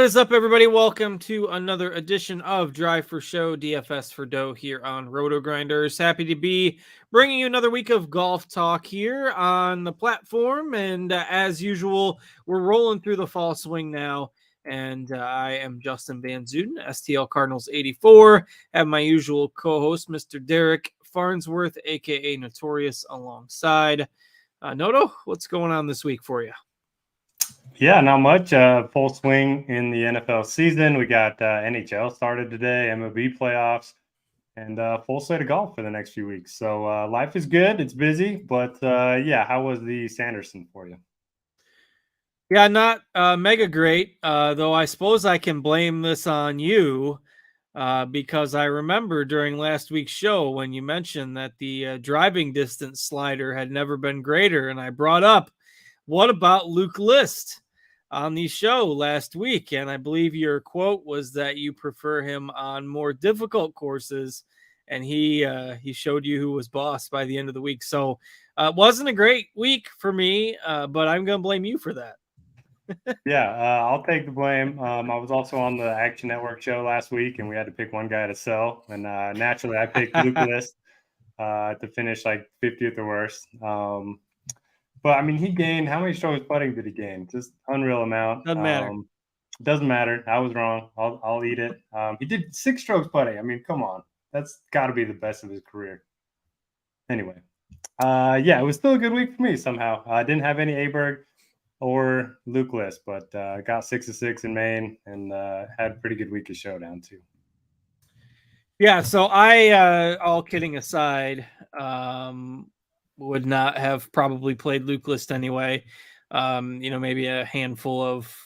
is up, everybody? Welcome to another edition of Drive for Show, DFS for Dough here on RotoGrinders. Happy to be bringing you another week of golf talk here on the platform. And as usual, we're rolling through the fall swing now. And I am Justin Van Zuiden, STL Cardinals 84. Have my usual co-host, Mr. Derek Farnsworth, a.k.a. Notorious, alongside. Noto, what's going on this week for you? Yeah, not much. Full swing in the NFL season. We got NHL started today, MLB playoffs, and full slate of golf for the next few weeks. So life is good. It's busy, but yeah, how was the Sanderson for you? Yeah, not mega great, though I suppose I can blame this on you because I remember during last week's show when you mentioned that the driving distance slider had never been greater, and I brought up, what about Luke List on the show last week? And I believe your quote was that you prefer him on more difficult courses, and he showed you who was boss by the end of the week. So it wasn't a great week for me, but I'm going to blame you for that. Yeah, I'll take the blame. I was also on the Action Network show last week, and we had to pick one guy to sell. And naturally, I picked Luke List to finish like 50th or worse. But I mean, he gained, how many strokes putting did he gain? Just unreal amount. Doesn't matter. Doesn't matter. I was wrong. I'll eat it. He did 6 strokes putting. I mean, come on. That's got to be the best of his career. Anyway, yeah, it was still a good week for me somehow. I didn't have any Aberg or Luke List, but got 6 of 6 in Maine and had a pretty good week of Showdown too. Yeah, so I, all kidding aside, would not have probably played Luke List anyway. Maybe a handful of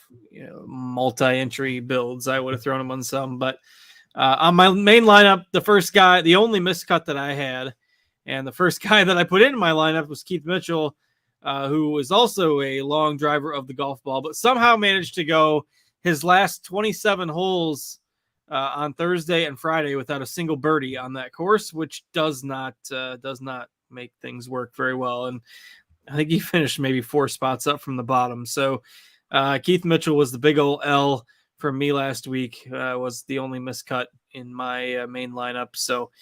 multi-entry builds, I would have thrown him on some. But on my main lineup, the only miscut that I had, and the first guy that I put in my lineup was Keith Mitchell, who was also a long driver of the golf ball, but somehow managed to go his last 27 holes on Thursday and Friday without a single birdie on that course, which does not make things work very well. And I think he finished maybe 4 spots up from the bottom. So Keith Mitchell was the big old L for me last week, was the only miscut in my main lineup. So,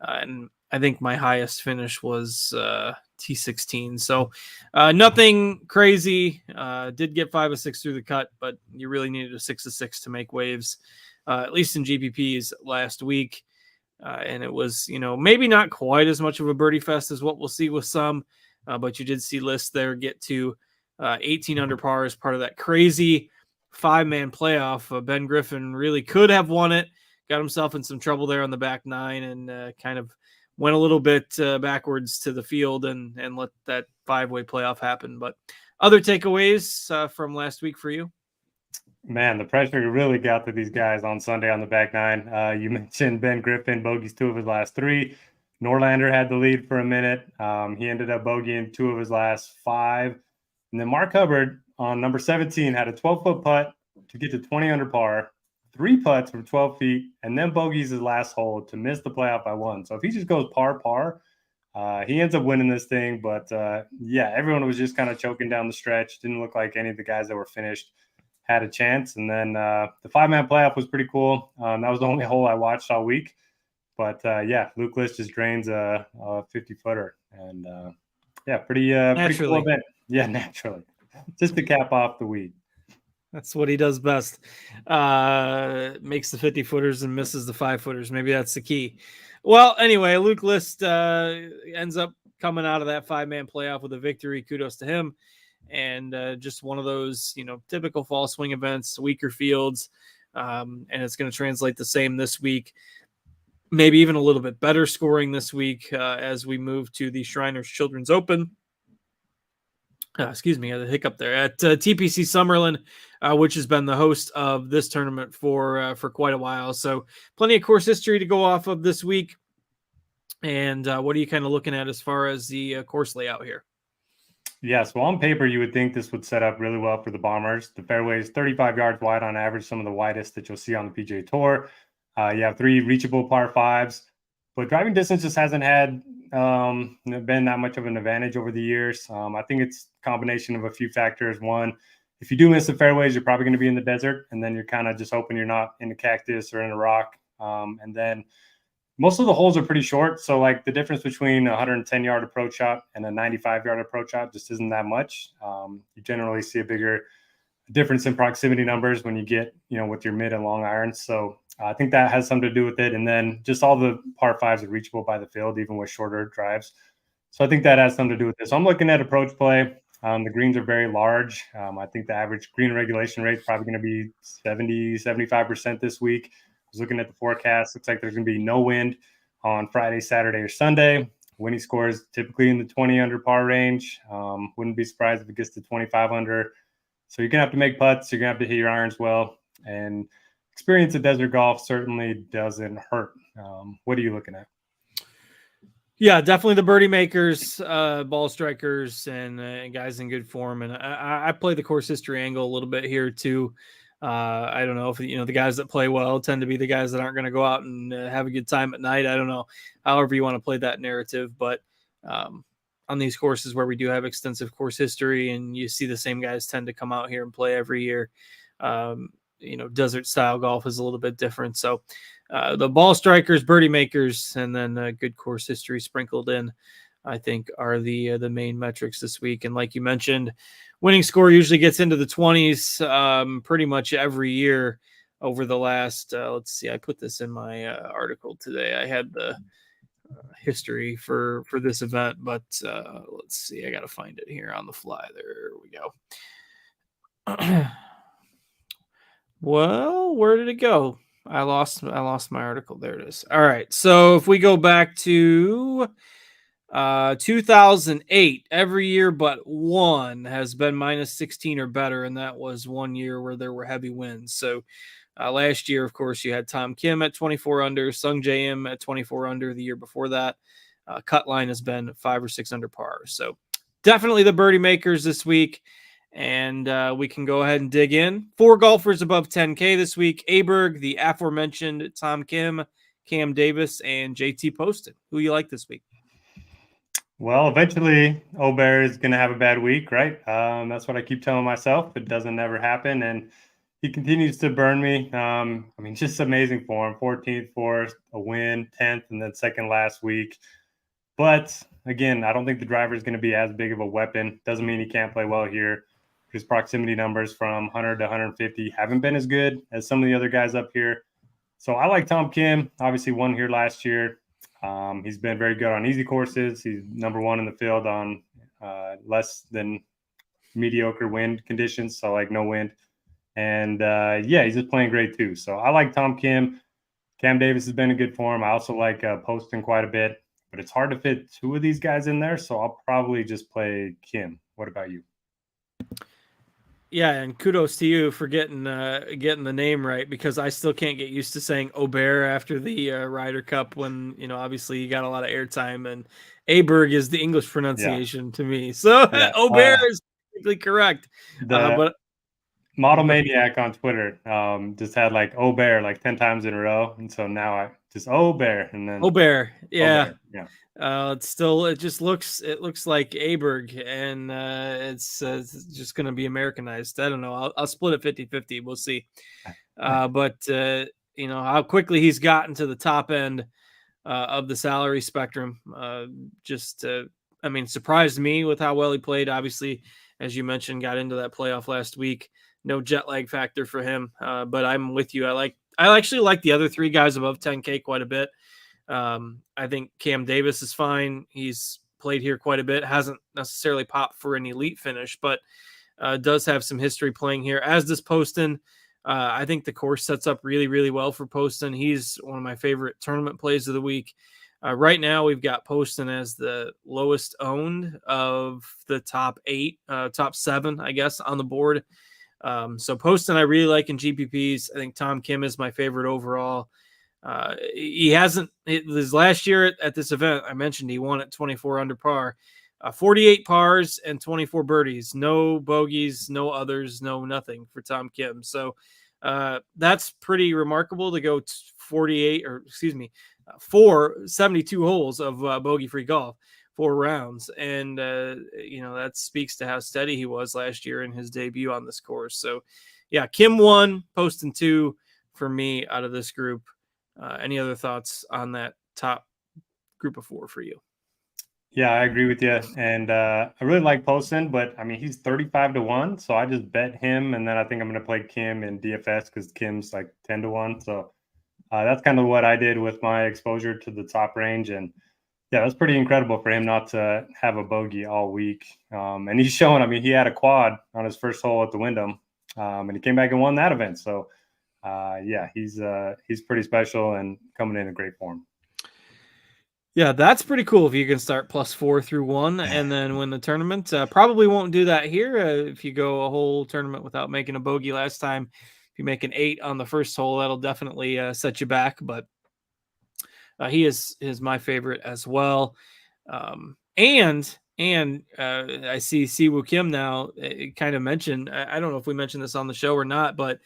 and I think my highest finish was T16. So nothing crazy. Did get 5 of 6 through the cut, but you really needed a 6 of 6 to make waves, at least in GPPs last week. And it was, maybe not quite as much of a birdie fest as what we'll see with some, but you did see List there get to 18 under par as part of that crazy 5-man playoff. Ben Griffin really could have won it, got himself in some trouble there on the back 9, and kind of went a little bit backwards to the field and let that 5-way playoff happen. But other takeaways from last week for you? Man, the pressure really got to these guys on Sunday on the back 9. You mentioned Ben Griffin, bogeys 2 of his last 3. Norlander had the lead for a minute. He ended up bogeying 2 of his last 5. And then Mark Hubbard on number 17 had a 12-foot putt to get to 20 under par, 3 putts from 12 feet, and then bogeys his last hole to miss the playoff by 1. So if he just goes par, he ends up winning this thing. But yeah, everyone was just kind of choking down the stretch. Didn't look like any of the guys that were finished had a chance. And then the 5-man playoff was pretty cool. That was the only hole I watched all week. But yeah, Luke List just drains a 50-footer. And yeah, pretty cool event. Yeah, naturally. Just to cap off the week. That's what he does best. Makes the 50-footers and misses the 5-footers. Maybe that's the key. Well, anyway, Luke List ends up coming out of that 5-man playoff with a victory. Kudos to him. And just one of those, typical fall swing events, weaker fields. And it's going to translate the same this week. Maybe even a little bit better scoring this week as we move to the Shriners Children's Open. Excuse me, I had a hiccup there at TPC Summerlin, which has been the host of this tournament for quite a while. So plenty of course history to go off of this week. And what are you kind of looking at as far as the course layout here? Yeah, so on paper, you would think this would set up really well for the Bombers. The fairway is 35 yards wide on average, some of the widest that you'll see on the PGA Tour. You have 3 reachable par 5s, but driving distance just hasn't had been that much of an advantage over the years. I think it's a combination of a few factors. One, if you do miss the fairways, you're probably going to be in the desert, and then you're kind of just hoping you're not in a cactus or in a rock. And then most of the holes are pretty short. So like the difference between a 110-yard approach shot and a 95-yard approach shot just isn't that much. You generally see a bigger difference in proximity numbers when you get, with your mid and long irons. So I think that has something to do with it. And then just all the par fives are reachable by the field, even with shorter drives. So I think that has something to do with this. So I'm looking at approach play. The greens are very large. I think the average green regulation rate is probably going to be 70, 75% this week. I was looking at the forecast. Looks like there's going to be no wind on Friday, Saturday, or Sunday. Winning scores typically in the 20 under par range. Wouldn't be surprised if it gets to 25 under. So you're going to have to make putts. You're going to have to hit your irons well. And experience of desert golf certainly doesn't hurt. What are you looking at? Yeah, definitely the birdie makers, ball strikers, and guys in good form. And I play the course history angle a little bit here too. I don't know if, the guys that play well tend to be the guys that aren't going to go out and have a good time at night. I don't know, however you want to play that narrative. But on these courses where we do have extensive course history and you see the same guys tend to come out here and play every year, desert style golf is a little bit different. So the ball strikers, birdie makers, and then good course history sprinkled in, I think, are the main metrics this week. And like you mentioned, winning score usually gets into the 20s pretty much every year over the last, let's see, I put this in my article today. I had the history for this event, but let's see, I got to find it here on the fly. There we go. Well, where did it go? I lost my article. There it is. All right. So if we go back to 2008, every year but one has been minus 16 or better, and that was one year where there were heavy winds. So last year, of course, you had Tom Kim at 24 under, Sung J M at 24 under. The year before that, cut line has been 5 or 6 under par. So definitely the birdie makers this week. And we can go ahead and dig in. 4 golfers above 10K this week: Aberg, the aforementioned Tom Kim, Cam Davis, and JT Poston. Who you like this week? Well, eventually, Aberg is going to have a bad week, right? That's what I keep telling myself. It doesn't ever happen, and he continues to burn me. Just amazing form. 14th for a win, 10th, and then second last week. But again, I don't think the driver is going to be as big of a weapon. Doesn't mean he can't play well here. His proximity numbers from 100 to 150 haven't been as good as some of the other guys up here. So I like Tom Kim. Obviously won here last year. He's been very good on easy courses. He's number 1 in the field on less than mediocre wind conditions, so like no wind. And he's just playing great too. So I like Tom Kim. Cam Davis has been in good form. I also like Poston quite a bit, but it's hard to fit 2 of these guys in there, so I'll probably just play Kim. What about you? Yeah, and kudos to you for getting the name right, because I still can't get used to saying Aberg after the Ryder Cup when, obviously you got a lot of airtime, and Aberg is the English pronunciation to me. So Aberg is technically correct. But Model Maniac on Twitter just had like Aberg like 10 times in a row, and so now I just Aberg and then Aberg. Yeah. Aberg, yeah. It looks like Aberg, and it's just going to be Americanized. I don't know. I'll split it 50-50. We'll see. But how quickly he's gotten to the top end of the salary spectrum. Surprised me with how well he played. Obviously, as you mentioned, got into that playoff last week. No jet lag factor for him. But I'm with you. I actually like the other 3 guys above 10K quite a bit. I think Cam Davis is fine. He's played here quite a bit. Hasn't necessarily popped for an elite finish, but does have some history playing here, as does Poston. I think the course sets up really, really well for Poston. He's one of my favorite tournament plays of the week. Right now, we've got Poston as the lowest owned of the top 7, I guess, on the board. So Poston I really like in GPPs. I think Tom Kim is my favorite overall. He hasn't, his last year at this event, I mentioned he won at 24 under par, 48 pars and 24 birdies, no bogeys, no others, no nothing for Tom Kim. So that's pretty remarkable to go 4 72 holes of bogey free golf. 4 rounds. And, that speaks to how steady he was last year in his debut on this course. So, yeah, Kim 1, Poston 2 for me out of this group. Any other thoughts on that top group of 4 for you? Yeah, I agree with you. And I really like Poston, but I mean, he's 35-1. So I just bet him. And then I think I'm going to play Kim in DFS because Kim's like 10-1. So that's kind of what I did with my exposure to the top range. And yeah, that's pretty incredible for him not to have a bogey all week. And he's showing, I mean, he had a quad on his first hole at the Wyndham, and he came back and won that event. So yeah, he's pretty special and coming in great form. Yeah, that's pretty cool if you can start +4 through 1 and then win the tournament. Probably won't do that here if you go a whole tournament without making a bogey last time. If you make an 8 on the first hole, that'll definitely set you back. But he is my favorite as well. And I see Siwoo Kim now. It kind of mentioned, I don't know if we mentioned this on the show or not, but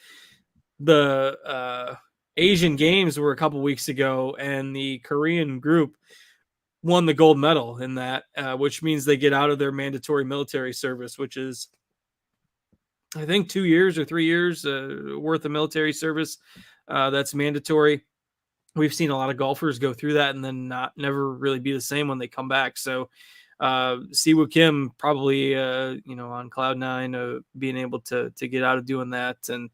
the Asian Games were a couple weeks ago, and the Korean group won the gold medal in that, which means they get out of their mandatory military service, which is, I think, 2 years or 3 years worth of military service that's mandatory. We've seen a lot of golfers go through that and then never really be the same when they come back. So Siwoo Kim probably, on cloud 9, being able to get out of doing that. And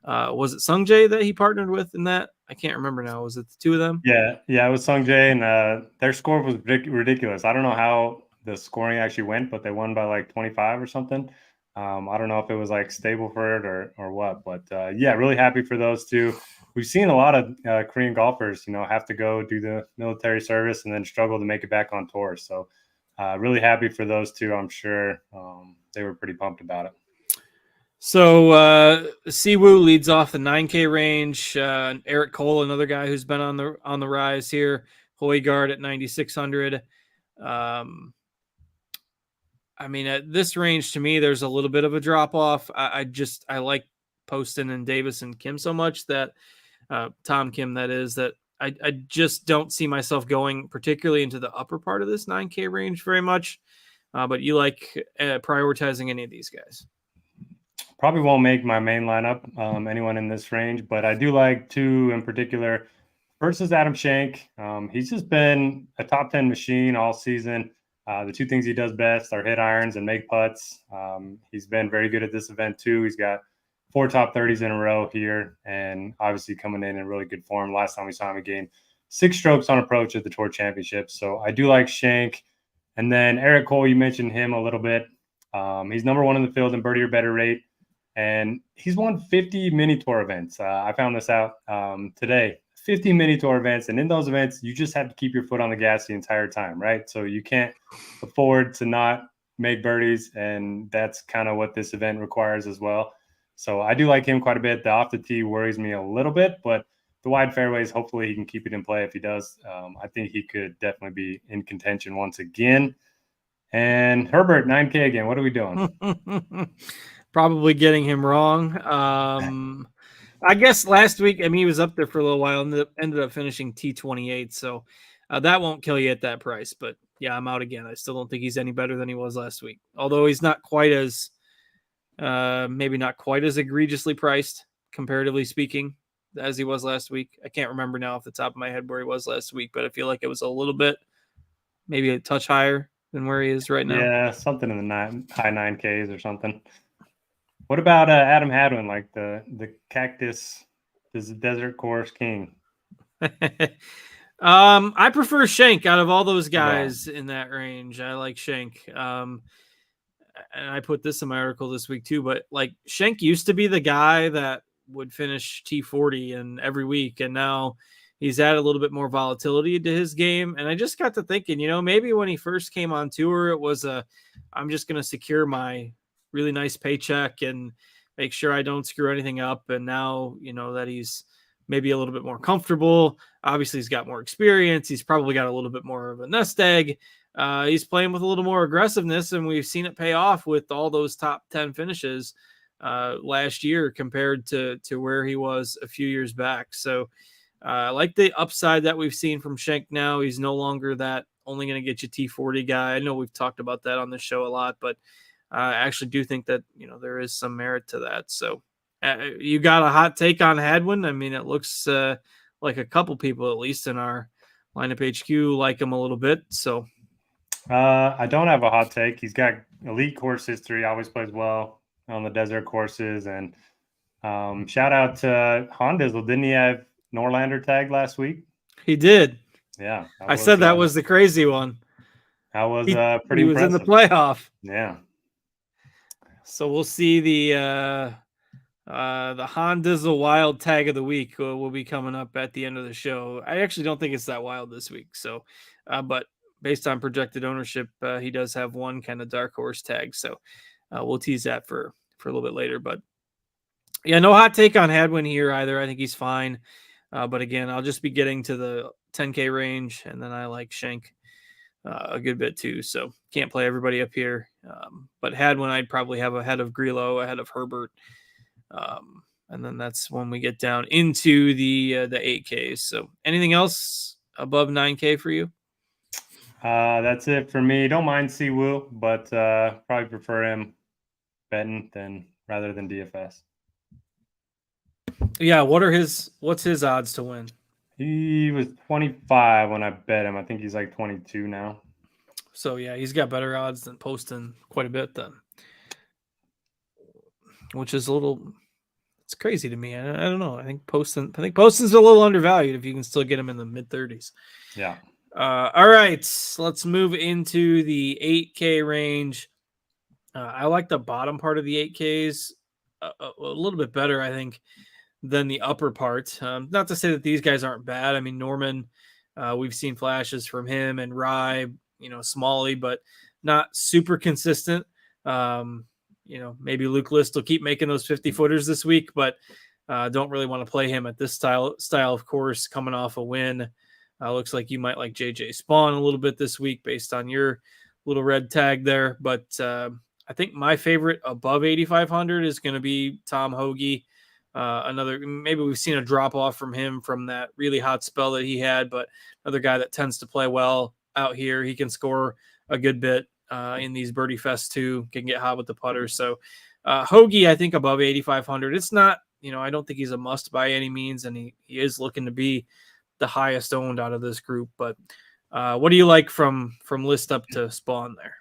was it Sungjae that he partnered with in that? I can't remember now. Was it the two of them? Yeah, it was Sungjae, and their score was ridiculous. I don't know how the scoring actually went, but they won by like 25 or something. I don't know if it was like Stableford or what, but yeah, really happy for those two. We've seen a lot of Korean golfers, have to go do the military service and then struggle to make it back on tour. So really happy for those two. I'm sure they were pretty pumped about it. So Siwoo leads off the 9K range. Eric Cole, another guy who's been on the rise here. Højgaard at 9,600. I mean, at this range, to me, there's a little bit of a drop off. I like Poston and Davis and Kim so much that Tom Kim, that is, that I just don't see myself going particularly into the upper part of this 9K range very much. But you like prioritizing any of these guys? Probably won't make my main lineup, anyone in this range, but I do like 2 in particular. First is Adam Schenk. He's just been a top 10 machine all season. The 2 things he does best are hit irons and make putts. He's been very good at this event too. He's got 4 top 30s in a row here, and obviously coming in really good form. Last time we saw him, he gained 6 strokes on approach at the Tour Championship. So I do like Schenk. And then Eric Cole, you mentioned him a little bit. He's number 1 in the field in birdie or better rate. And he's won 50 mini tour events. I found this out today. 50 mini tour events. And in those events, you just have to keep your foot on the gas the entire time, right? So you can't afford to not make birdies. And that's kind of what this event requires as well. So I do like him quite a bit. The off the tee worries me a little bit, but the wide fairways, hopefully he can keep it in play. If he does, I think he could definitely be in contention once again. And Herbert, 9K again. What are we doing? Probably getting him wrong. I guess last week, he was up there for a little while and ended up finishing T28. So that won't kill you at that price. But yeah, I'm out again. I still don't think he's any better than he was last week. Although he's not quite as, maybe not quite as egregiously priced, comparatively speaking, as he was last week. I can't remember now off the top of my head where he was last week, but I feel like it was a little bit, maybe a touch higher than where he is right now. Yeah, something in the high 9Ks or something. What about Adam Hadwin, like the cactus, the desert course king? I prefer Schenk out of all those guys in that range. I like Schenk. And I put this in my article this week too, but like Schenk used to be the guy that would finish T40 and every week, and now he's added a little bit more volatility to his game. And I just got to thinking, maybe when he first came on tour, it was I'm just going to secure my really nice paycheck and make sure I don't screw anything up. And now, that he's maybe a little bit more comfortable. Obviously, he's got more experience. He's probably got a little bit more of a nest egg. He's playing with a little more aggressiveness, and we've seen it pay off with all those top 10 finishes last year compared to where he was a few years back. So I like the upside that we've seen from Schenk now. He's no longer that only going to get you T40 guy. I know we've talked about that on the show a lot, but I actually do think that, there is some merit to that. So you got a hot take on Hadwin? I mean, it looks like a couple people, at least in our lineup HQ, like him a little bit. So I don't have a hot take. He's got elite course history, always plays well on the desert courses. And shout out to Hondizzle. Didn't he have Norlander tagged last week? He did. Yeah. I said that was the crazy one. That was impressive. pretty impressive. In the playoff. Yeah. So we'll see the Hondizzle Wild Tag of the Week will be coming up at the end of the show. I actually don't think it's that wild this week. So, but based on projected ownership, he does have one kind of dark horse tag. So we'll tease that for a little bit later. But yeah, no hot take on Hadwin here either. I think he's fine. But again, I'll just be getting to the 10K range, and then I like Shank a good bit too. So can't play everybody up here. But Hadwin, I'd probably have ahead of Grillo, ahead of Herbert. And then that's when we get down into the 8Ks. So anything else above 9K for you? That's it for me. Don't mind Siwoo, but probably prefer him betting rather than DFS. Yeah, what's his odds to win? He was 25 when I bet him. I think he's like 22 now. So yeah, he's got better odds than Poston quite a bit then. Which is it's crazy to me. I don't know. I think Poston's a little undervalued if you can still get him in the mid-30s. Yeah. All right, let's move into the 8K range. I like the bottom part of the 8Ks a little bit better, I think, than the upper part. Not to say that these guys aren't bad. I mean, Norman, we've seen flashes from him, and Rye, Smalley, but not super consistent. Maybe Luke List will keep making those 50-footers this week, but don't really want to play him at this style of course, coming off a win. Looks like you might like JJ Spawn a little bit this week based on your little red tag there. But I think my favorite above 8,500 is going to be Tom Hoagie. Maybe we've seen a drop off from him from that really hot spell that he had, but another guy that tends to play well out here. He can score a good bit in these birdie fests too, can get hot with the putter. So Hoagie, I think above 8,500. It's not, I don't think he's a must by any means, and he is looking to be the highest owned out of this group. But what do you like from List up to Spawn there?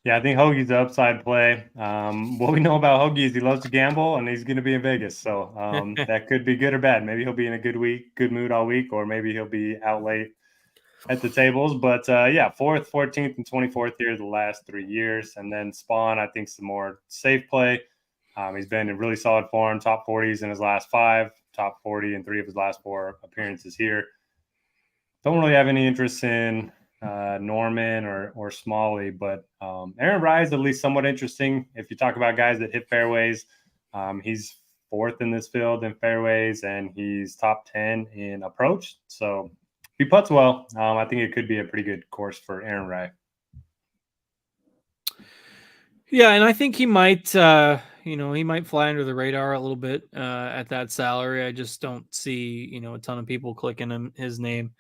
Yeah, I think Hoagie's the upside play. What we know about Hoagie is he loves to gamble, and he's going to be in Vegas. So that could be good or bad. Maybe he'll be in a good mood all week, or maybe he'll be out late at the tables. But 4th, 14th, and 24th here the last 3 years. And then Spawn, I think, is the more safe play. He's been in really solid form, top 40s in his last 5, top 40 in 3 of his last 4 appearances here. Don't really have any interest in Norman or Smalley, but Aaron Rye is at least somewhat interesting. If you talk about guys that hit fairways, he's 4th in this field in fairways, and he's top 10 in approach. So if he putts well, I think it could be a pretty good course for Aaron Rye. Yeah, and I think he might, he might fly under the radar a little bit at that salary. I just don't see, a ton of people clicking his name.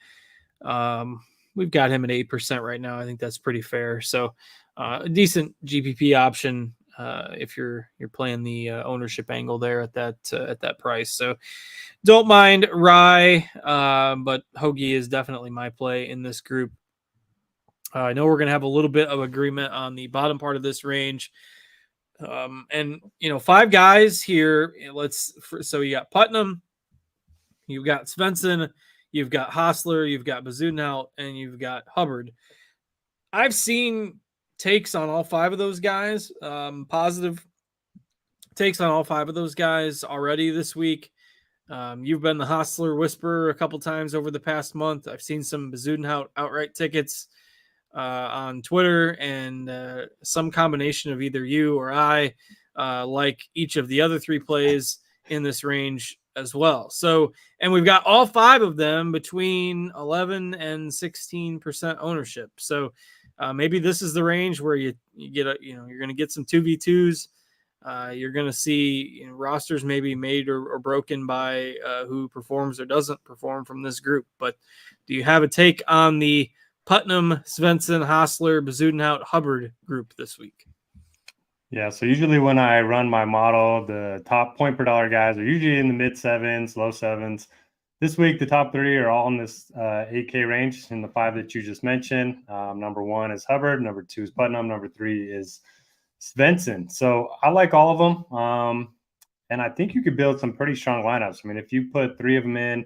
We've got him at 8% right now. I think that's pretty fair. So a decent GPP option if you're playing the ownership angle there at that price. So don't mind Rye, but Hoagie is definitely my play in this group. I know we're going to have a little bit of agreement on the bottom part of this range. And 5 guys here. So you got Putnam, you've got Svensson, you've got Hostler, you've got Bazudenhout, and you've got Hubbard. I've seen takes on all 5 of those guys, positive takes on all 5 of those guys already this week. You've been the Hostler whisperer a couple times over the past month. I've seen some Bazudenhout outright tickets on Twitter, and some combination of either you or I like each of the other 3 plays in this range as well. So, and we've got all 5 of them between 11 and 16% ownership. So maybe this is the range where you get you're going to get some 2v2s. You're going to see rosters maybe made or broken by who performs or doesn't perform from this group. But do you have a take on the Putnam, Svensson, Hostler, Bezudenhout, Hubbard group this week? Yeah, so usually when I run my model, the top point per dollar guys are usually in the mid sevens, low sevens. This week, the top three are all in this 8K range in the five that you just mentioned. Number one is Hubbard. Number two is Putnam. Number three is Svensson. So I like all of them. And I think you could build some pretty strong lineups. I mean, if you put three of them in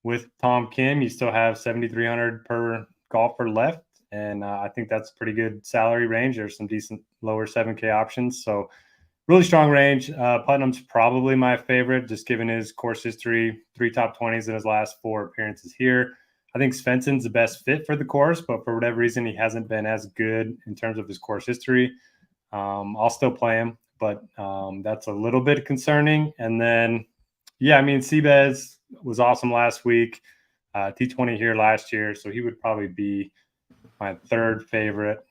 with Tom Kim, you still have 7,300 per golfer left. And I think that's a pretty good salary range. There's some decent lower 7K options. So really strong range. Putnam's probably my favorite, just given his course history, 3 top 20s in his last 4 appearances here. I think Svensson's the best fit for the course, but for whatever reason, he hasn't been as good in terms of his course history. I'll still play him, but that's a little bit concerning. And then, yeah, I mean, Seabez was awesome last week, T20 here last year, so he would probably be my third favorite.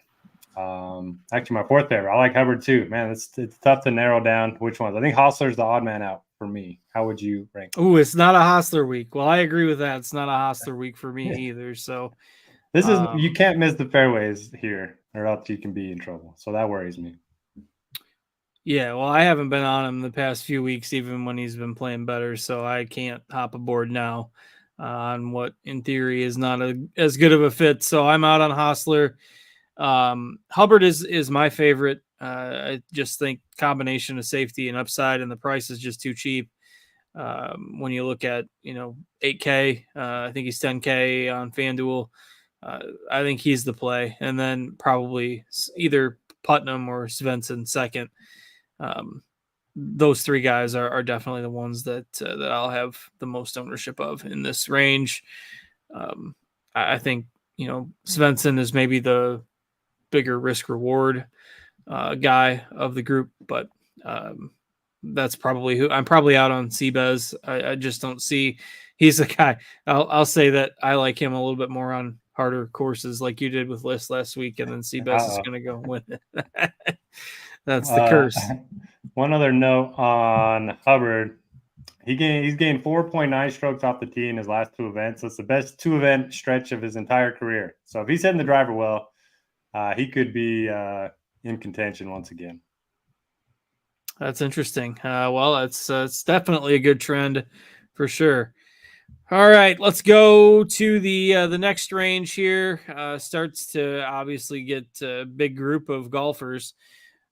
Actually, my fourth favorite. I like Hubbard too. Man, it's tough to narrow down which ones. I think Hostler's the odd man out for me. How would you rank? Oh, it's not a Hostler week. Well, I agree with that. It's not a Hostler week for me either. So this is you can't miss the fairways here, or else you can be in trouble. So that worries me. Yeah, well, I haven't been on him the past few weeks, even when he's been playing better. So I can't hop aboard now on what, in theory, is not as good of a fit. So I'm out on Hostler. Hubbard is my favorite. I just think combination of safety and upside, and the price is just too cheap. When you look at 8K, I think he's 10K on FanDuel. I think he's the play, and then probably either Putnam or Svensson second. Those three guys are definitely the ones that I'll have the most ownership of in this range. I think Svensson is maybe the bigger risk reward guy of the group, but that's probably who I'm probably out on. Seabez. I just don't see he's a guy. I'll say that I like him a little bit more on harder courses, like you did with List last week, and then Seabez is going to go win it. That's the curse. One other note on Hubbard. He's gained 4.9 strokes off the tee in his last 2 events. So it's the best 2-event stretch of his entire career. So if he's hitting the driver well, he could be in contention once again. That's interesting. Well, it's definitely a good trend for sure. All right, let's go to the next range here. Starts to obviously get a big group of golfers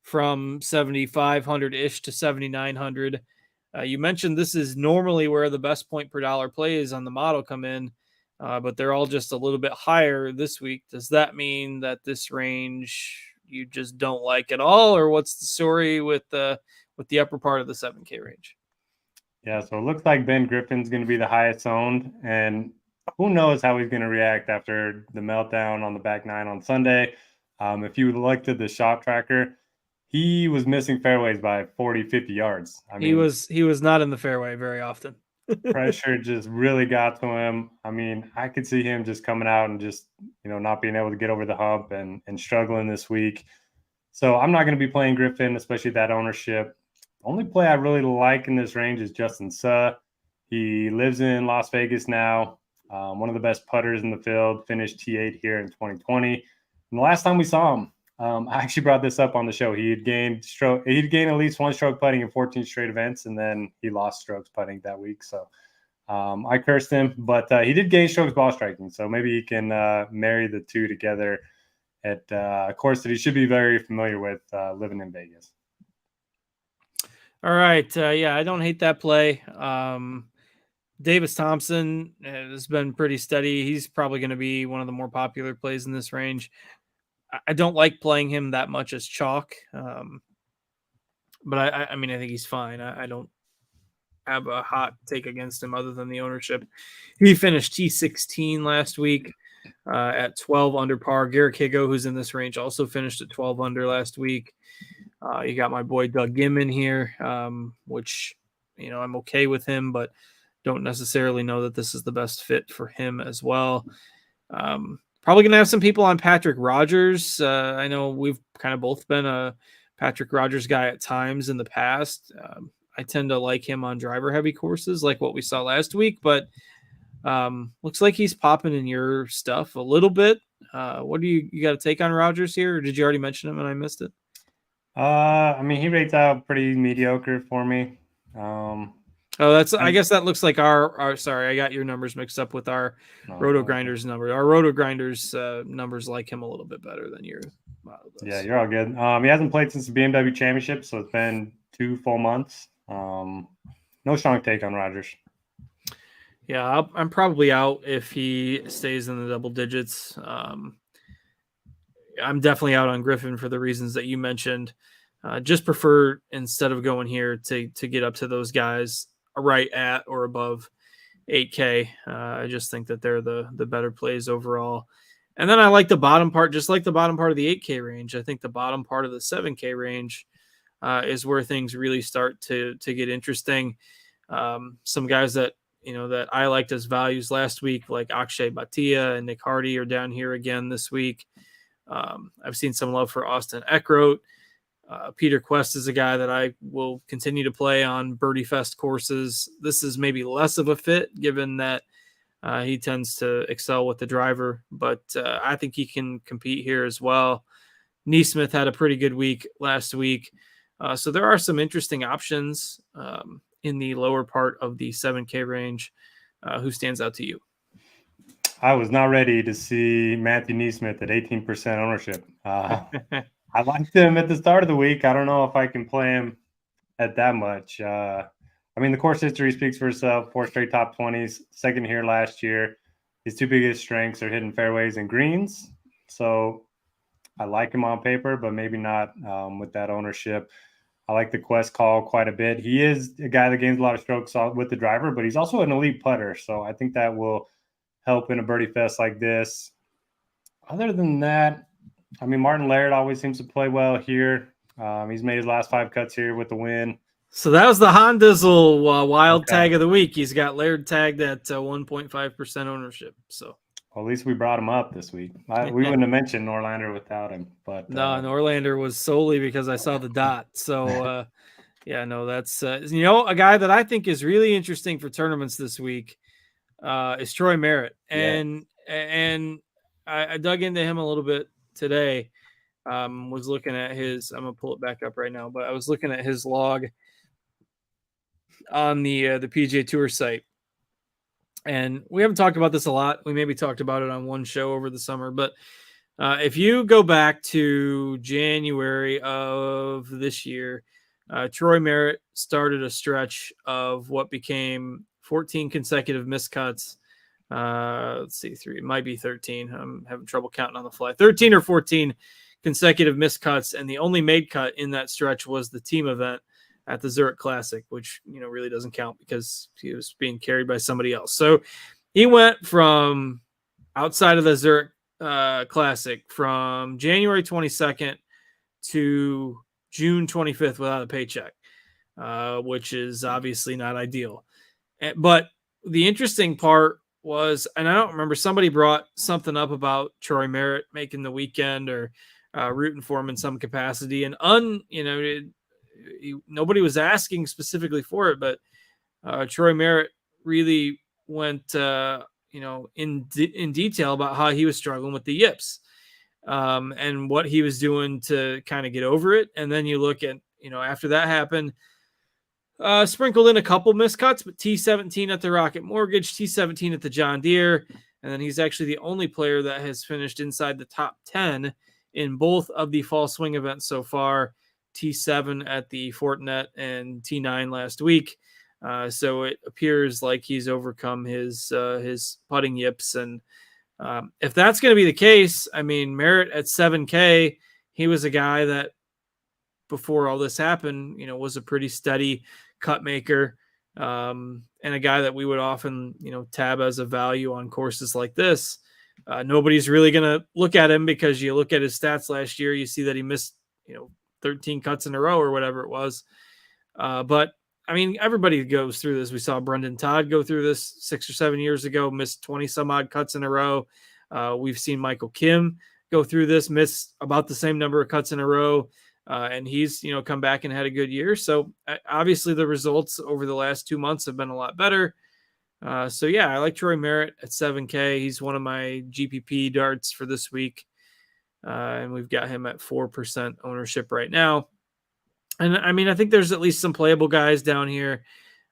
from 7,500-ish to 7,900. You mentioned this is normally where the best point per dollar plays on the model come in, but they're all just a little bit higher this week. Does that mean that this range you just don't like at all, or what's the story with the upper part of the 7K range? Yeah, so it looks like Ben Griffin's going to be the highest owned, and who knows how he's going to react after the meltdown on the back 9 on Sunday. If you looked at the shot tracker, he was missing fairways by 40, 50 yards. I mean, he was not in the fairway very often. Pressure just really got to him. I mean, I could see him just coming out and just, not being able to get over the hump and struggling this week. So I'm not going to be playing Griffin, especially that ownership. The only play I really like in this range is Justin Suh. He lives in Las Vegas now. One of the best putters in the field, finished T8 here in 2020. And the last time we saw him, I actually brought this up on the show. He'd gained at least 1 stroke putting in 14 straight events, and then he lost strokes putting that week. So I cursed him, but he did gain strokes ball striking. So maybe he can marry the two together at a course that he should be very familiar with living in Vegas. All right. Yeah, I don't hate that play. Davis Thompson has been pretty steady. He's probably going to be one of the more popular plays in this range. I don't like playing him that much as chalk. But I mean, I think he's fine. I don't have a hot take against him other than the ownership. He finished T16 last week at 12 under par. Garrick Higo, who's in this range, also finished at 12 under last week. You got my boy Doug Gimman here, which, I'm okay with him, but don't necessarily know that this is the best fit for him as well. Probably going to have some people on Patrick Rogers. I know we've kind of both been a Patrick Rogers guy at times in the past. I tend to like him on driver heavy courses like what we saw last week, but Looks like he's popping in your stuff a little bit. What do you got to take on Rogers here? Or did you already mention him and I missed it? I mean, he rates out pretty mediocre for me. I guess that looks like our sorry, I got your numbers mixed up with our RotoGrinders number. Our RotoGrinders numbers like him a little bit better than your model does. Yeah, you're all good. He hasn't played since the BMW Championship, so it's been 2 full months. No strong take on Rogers. Yeah, I'm probably out if he stays in the double digits. I'm definitely out on Griffin for the reasons that you mentioned. Just prefer, instead of going here, to get up to those guys right at or above 8K. I just think that they're the better plays overall. And then I like the bottom part, just like the bottom part of the 8K range. I think the bottom part of the 7K range is where things really start to get interesting. Some guys that that I liked as values last week, like Akshay Bhatia and Nick Hardy, are down here again this week. I've seen some love for Austin Eckroat. Peter Quest is a guy that I will continue to play on Birdie Fest courses. This is maybe less of a fit given that he tends to excel with the driver, but I think he can compete here as well. Neesmith had a pretty good week last week. So there are some interesting options in the lower part of the 7K range. Who stands out to you? I was not ready to see Matthew Neesmith at 18% ownership. I liked him at the start of the week. I don't know if I can play him at that much. I mean, the course history speaks for itself. 4 straight top 20s, second here last year. His 2 biggest strengths are hitting fairways and greens. So I like him on paper, but maybe not with that ownership. I like the Quest call quite a bit. He is a guy that gains a lot of strokes with the driver, but he's also an elite putter. So I think that will help in a birdie fest like this. Other than that, I mean, Martin Laird always seems to play well here. He's made his last 5 cuts here with the win. So that was the Hondizzle wild tag of the week. He's got Laird tagged at 1.5% ownership. So well, at least we brought him up this week. We wouldn't have mentioned Norlander without him. But no, Norlander was solely because I saw the dot. So yeah, no, that's a guy that I think is really interesting for tournaments this week is Troy Merritt, and I dug into him a little bit today. Was looking at his. I'm gonna pull it back up right now, but I was looking at his log on the PGA Tour site, and we haven't talked about this a lot. We maybe talked about it on one show over the summer, but if you go back to January of this year, Troy Merritt started a stretch of what became 14 consecutive miscuts. Let's see, it might be 13. I'm having trouble counting on the fly. 13 or 14 consecutive miscuts, and the only made cut in that stretch was the team event at the Zurich Classic, which really doesn't count because he was being carried by somebody else. So he went from outside of the Zurich Classic from January 22nd to June 25th without a paycheck, which is obviously not ideal. But the interesting part was, and I don't remember, somebody brought something up about Troy Merritt making the weekend or rooting for him in some capacity, and nobody was asking specifically for it, but Troy Merritt really went in detail about how he was struggling with the yips and what he was doing to kind of get over it. And then you look at after that happened, sprinkled in a couple miscuts, but T17 at the Rocket Mortgage, T17 at the John Deere, and then he's actually the only player that has finished inside the top 10 in both of the fall swing events so far. T7 at the Fortinet and T9 last week. So it appears like he's overcome his putting yips. And if that's going to be the case, I mean, Merritt at 7K, he was a guy that before all this happened, was a pretty steady cut maker and a guy that we would often, tab as a value on courses like this. Nobody's really going to look at him because you look at his stats last year, you see that he missed, 13 cuts in a row or whatever it was. But I mean, everybody goes through this. We saw Brendan Todd go through this 6 or 7 years ago, missed 20 some odd cuts in a row. We've seen Michael Kim go through this, miss about the same number of cuts in a row. And he's, come back and had a good year. So obviously the results over the last 2 months have been a lot better. So yeah, I like Troy Merritt at 7K. He's one of my GPP darts for this week. And we've got him at 4% ownership right now. And I mean, I think there's at least some playable guys down here.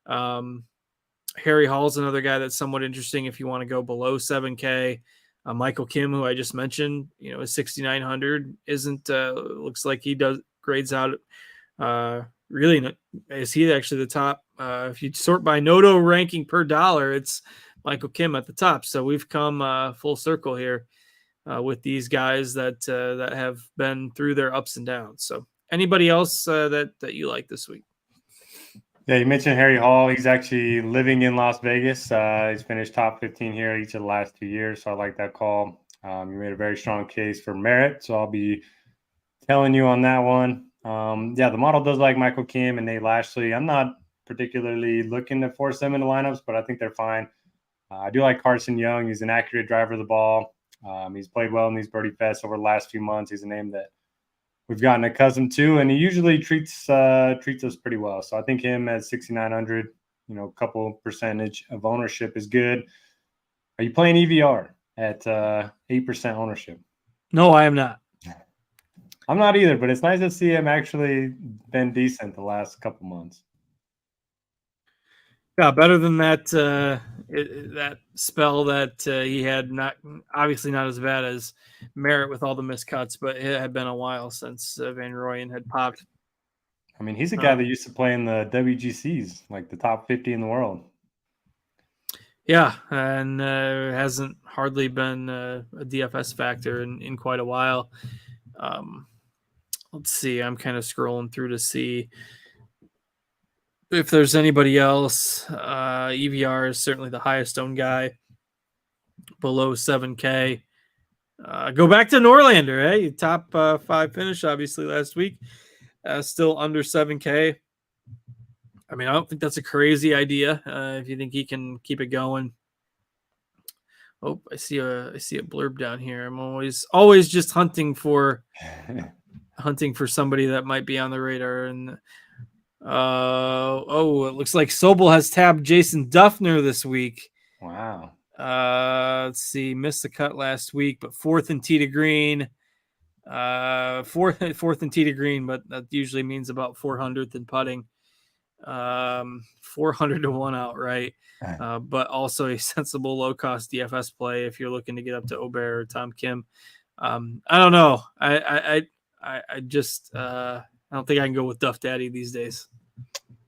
Harry Hall's another guy that's somewhat interesting if you want to go below 7K. Michael Kim, who I just mentioned, is 6,900. Looks like he grades out. Really, is he actually the top? If you sort by Noto ranking per dollar, it's Michael Kim at the top. So we've come full circle here with these guys that have been through their ups and downs. So anybody else that you like this week? Yeah, you mentioned Harry Hall. He's actually living in Las Vegas. He's finished top 15 here each of the last 2 years, so I like that call. You made a very strong case for Merritt, so I'll be telling you on that one. Yeah, the model does like Michael Kim and Nate Lashley. I'm not particularly looking to force them into lineups, but I think they're fine. I do like Carson Young. He's an accurate driver of the ball. He's played well in these birdie fests over the last few months. He's a name that we've gotten accustomed to, and he usually treats us pretty well. So I think him at 6,900, a couple percentage of ownership is good. Are you playing EVR at 8% ownership? No, I am not. I'm not either, but it's nice to see him actually been decent the last couple months. Yeah, better than that that spell that he had. Not obviously not as bad as Merritt with all the missed cuts, but it had been a while since Van Rooyen had popped. I mean, he's a guy that used to play in the WGCs, like the top 50 in the world. Yeah, and hasn't hardly been a DFS factor in quite a while. Let's see. I'm kind of scrolling through to see if there's anybody else. EVR is certainly the highest owned guy, below 7K. Go back to Norlander, eh? Top 5 finish, obviously, last week. Still under 7K. I mean, I don't think that's a crazy idea if you think he can keep it going. Oh, I see a blurb down here. I'm always just hunting for somebody that might be on the radar. And it looks like Sobel has tabbed Jason Duffner this week. Wow. Let's see, missed the cut last week, but fourth and tee to green. Fourth and tee to green, but that usually means about 400th in putting. 400 to 1 outright, but also a sensible low cost DFS play if you're looking to get up to Obear or Tom Kim. I don't know. I don't think I can go with Duff Daddy these days.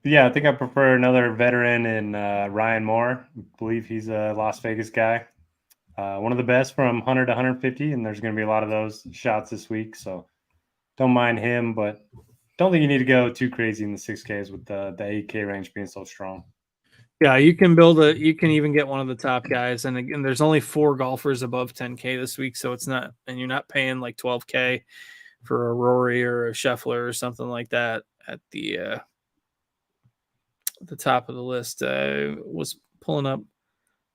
Yeah, I think I prefer another veteran in Ryan Moore. I believe he's a Las Vegas guy. One of the best from 100 to 150, and there's going to be a lot of those shots this week, so don't mind him, but don't think you need to go too crazy in the 6Ks with the 8K range being so strong. Yeah, you can even get one of the top guys, and again, there's only 4 golfers above 10K this week, so it's not, and you're not paying like 12K for a Rory or a Scheffler or something like that at the top of the list. Was pulling up.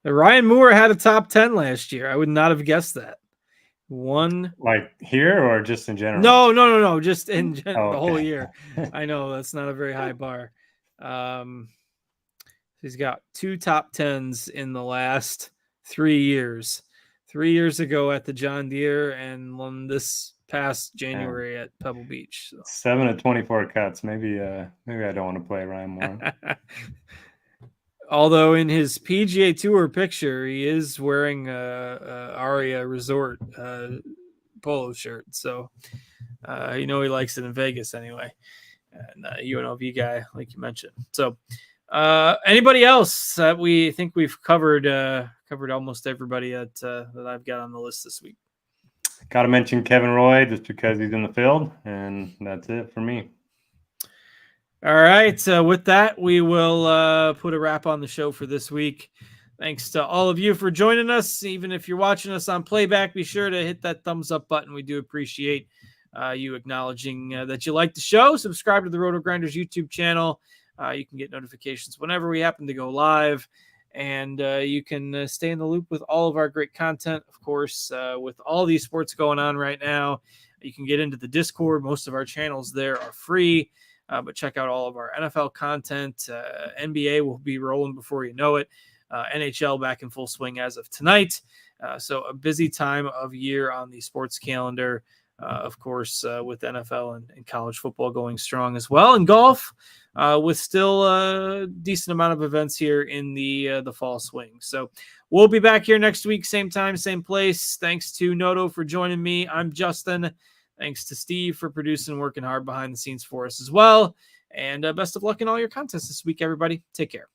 Ryan Moore had a top 10 last year. I would not have guessed that. One, like here or just in general? No, just in general, okay. The whole year. I know that's not a very high bar. He's got 2 top 10s in the last 3 years. 3 years ago at the John Deere, and one this past January at Pebble Beach. So. 7 of 24 cuts. Maybe I don't want to play Ryan Moore. Although in his PGA Tour picture, he is wearing a Aria Resort polo shirt. So, he likes it in Vegas anyway. And UNLV guy, like you mentioned. So, anybody else that we think we've covered almost everybody that I've got on the list this week? Got to mention Kevin Roy just because he's in the field, and that's it for me. All right. With that, we will put a wrap on the show for this week. Thanks to all of you for joining us. Even if you're watching us on playback, be sure to hit that thumbs up button. We do appreciate you acknowledging that you like the show. Subscribe to the RotoGrinders YouTube channel. You can get notifications whenever we happen to go live. And you can stay in the loop with all of our great content. Of course, with all these sports going on right now, you can get into the Discord. Most of our channels there are free. But check out all of our NFL content. NBA will be rolling before you know it. NHL back in full swing as of tonight. So a busy time of year on the sports calendar. Of course, with NFL and college football going strong as well, and golf with still a decent amount of events here in the fall swing. So we'll be back here next week, same time, same place. Thanks to Noto for joining me. I'm Justin. Thanks to Steve for producing and working hard behind the scenes for us as well. And best of luck in all your contests this week, everybody. Take care.